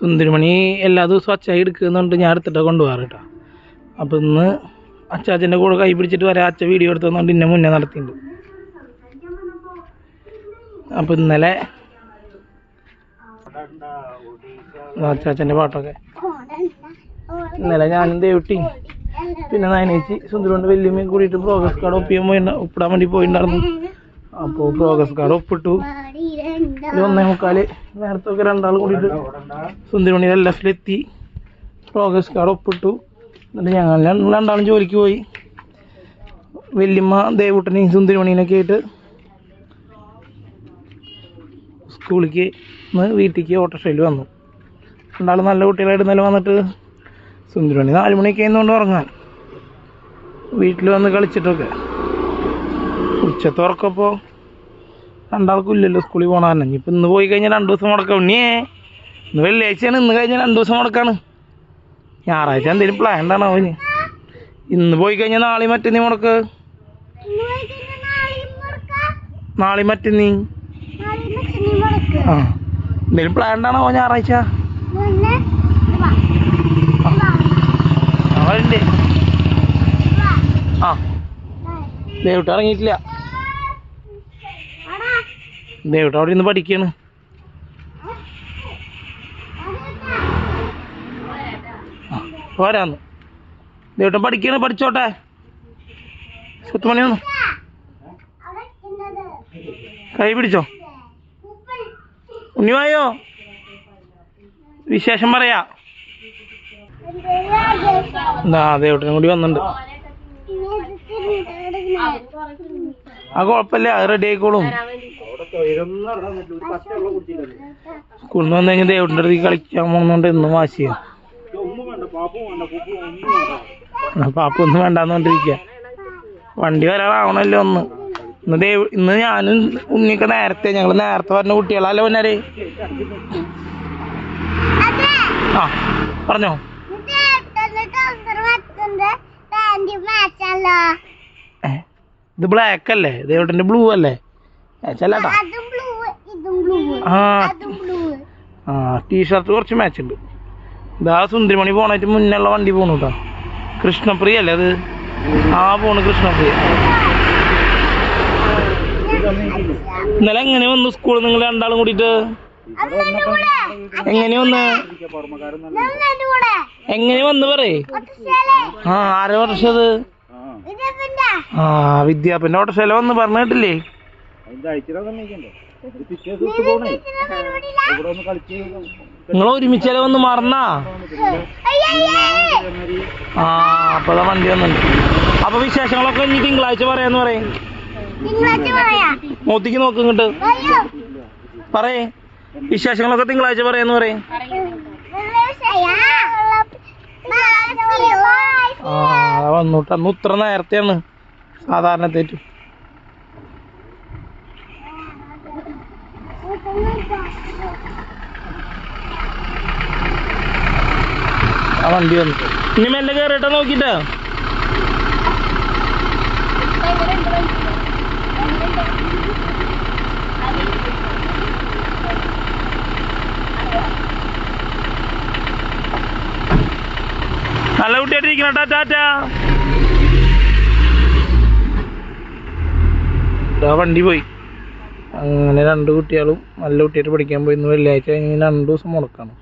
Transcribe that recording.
സുന്ദരിമണി എല്ലാ ദിവസവും അച്ചായി എടുക്കുന്നുണ്ട്, ഞാൻ എടുത്തിട്ടാണ് കൊണ്ടുപോകാറ് കേട്ടോ. അപ്പോൾ ഇന്ന് അച്ചാച്ചൻ്റെ കൂടെ കൈ പിടിച്ചിട്ട് വരാം, അച്ഛ വീഡിയോ എടുത്തുകൊണ്ട് ഇന്നെ മുന്നേ നടത്തിയിട്ടുണ്ട്. അപ്പോൾ ഇന്നലെ അച്ചാച്ചൻ്റെ പാട്ടൊക്കെ ഇന്നലെ ഞാനും ദേവട്ടി പിന്നെ നയനേച്ചി സുന്ദരമുണ്ട് വല്യമ്മയും കൂടിയിട്ട് പ്രോഗ്രസ് കാർഡ് ഒപ്പിടാൻ വേണ്ടി പോയിട്ടുണ്ടായിരുന്നു. അപ്പോൾ പ്രോഗ്രസ് കാർഡ് ഒപ്പിട്ടു. 1:45 നേരത്തൊക്കെ രണ്ടാൾ കൂടിയിട്ട് സുന്ദരമണി LFലെത്തി പ്രോഗ്രസ് കാർഡ് ഒപ്പിട്ടു. എന്നിട്ട് ഞങ്ങൾ രണ്ടാളും ജോലിക്ക് പോയി. വല്യമ്മ ദേവൂട്ടനെയും സുന്ദരമണീനൊക്കെ ആയിട്ട് സ്കൂളിലേക്ക് വീട്ടിലേക്ക് ഓട്ടോറിക്ഷയിൽ വന്നു. രണ്ടാളും നല്ല കുട്ടികളായിട്ട് ഇന്നലെ വന്നിട്ട് സുന്ദരമണി 4 മണിയൊക്കെ ആയിരുന്നുകൊണ്ട് ഉറങ്ങാൻ വീട്ടിൽ വന്ന് കളിച്ചിട്ടൊക്കെ. ഉച്ചത്തെ ഉറക്കപ്പോൾ രണ്ടാൾക്കും ഇല്ലല്ലോ സ്കൂളിൽ പോകണ തന്നെ. ഇനിയിപ്പോൾ ഇന്ന് പോയി കഴിഞ്ഞാൽ 2 ദിവസം മുടക്കാം. ഉണ്ണിയേ ഇന്ന് വെള്ളിയാഴ്ചയാണ്, ഇന്ന് കഴിഞ്ഞാൽ 2 ദിവസം മുടക്കാണ്. ഞായറാഴ്ച എന്തെങ്കിലും പ്ലാൻ ഉണ്ടാണോ അവന്? ഇന്ന് പോയി കഴിഞ്ഞാൽ നാളെ മറ്റന്നീ മുടക്ക്, നാളെ മറ്റന്നീ ആ എന്തെങ്കിലും പ്ലാൻ ഉണ്ടാണോ ഞായറാഴ്ച? അവരുണ്ട്. ആ ദേവിട്ട ഇറങ്ങിയിട്ടില്ല, ദേവിട്ട അവിടെ ഇന്ന് പഠിക്കാണ്. പോരാന്ന് ദേവിട്ടൻ പഠിക്കാണ്, പഠിച്ചോട്ടെ. സുത്തുമണി വന്നു, കൈ പിടിച്ചോ. ഉണ്ണിവായോ വിശേഷം പറയാ. എന്താ ദേവട്ടനും കൂടി വന്നിട്ടുണ്ട്. ആ കുഴപ്പമില്ല, അത് റെഡി ആയിക്കോളും. സ്കൂളിൽ നിന്ന് വന്നു കഴിഞ്ഞാൽ ദേവട്ടിൻ്റെ അടുത്ത് കളിക്കാൻ പോകുന്നോണ്ട് ഇന്നും വാശിയാ. പാപ്പ ഒന്നും വേണ്ടാന്ന് പറഞ്ഞിരിക്കുക. വണ്ടി വരാറാവണല്ലോ ഒന്ന്. ഇന്ന് ഞാനും ഉണ്ണിയൊക്കെ നേരത്തെ, ഞങ്ങൾ നേരത്തെ പറഞ്ഞ കുട്ടികളല്ലേ പൊന്നാരെ. ആ പറഞ്ഞോ. ഇത് ബ്ലാക്ക് അല്ലേ, ദേവട്ടന്റെ ബ്ലൂ അല്ലേ? ചെല്ലാട്ടാ. ആ ടീഷർട്ട് കുറച്ച് മാച്ച് ഉണ്ട്. ഇതാ സുന്ദരിമണി പോണായിട്ട് മുന്നുള്ള വണ്ടി പോണു കേട്ടോ. കൃഷ്ണപ്രിയ അല്ലേ അത്? ആ പോണ് കൃഷ്ണപ്രിയ. ഇന്നലെ എങ്ങനെ വന്നു സ്കൂളിൽ നിങ്ങൾ രണ്ടാളും കൂടിയിട്ട്? എങ്ങനെ വന്ന് പറയേ. ആ ആരെ വർഷത്? ആ വിദ്യാപ്പന്റെ ഓട്ടോശാല വന്ന് പറഞ്ഞു കേട്ടില്ലേ? നിങ്ങൾ ഒരുമിച്ചല്ലേ വന്ന് മറന്നാ? ആ അപ്പൊ വണ്ടി വന്നിട്ടുണ്ട്. അപ്പൊ വിശേഷങ്ങളൊക്കെ ഇനി തിങ്കളാഴ്ച പറയാന്ന് പറയും. മോത്തിക്ക് നോക്ക് ഇങ്ങോട്ട് പറയേ. വിശേഷങ്ങളൊക്കെ തിങ്കളാഴ്ച പറയാന്ന് പറയും. ആ വന്നോട്ട് അന്ന് ഇത്ര നേരത്തെയാണ് സാധാരണ തെറ്റു. ആ വണ്ടി വന്നു. ഇനി മെല്ലെ കയറിയിട്ടാ നോക്കിട്ടാ. നല്ല കുട്ടിയായിട്ടിരിക്കണ ടാറ്റാ. വണ്ടി പോയി. അങ്ങനെ 2 കുട്ടികളും നല്ല കുട്ടിയായിട്ട് പഠിക്കാൻ പോയി. ഇന്ന് വെള്ളിയാഴ്ച കഴിഞ്ഞ് 2 ദിവസം മുടക്കാണ്.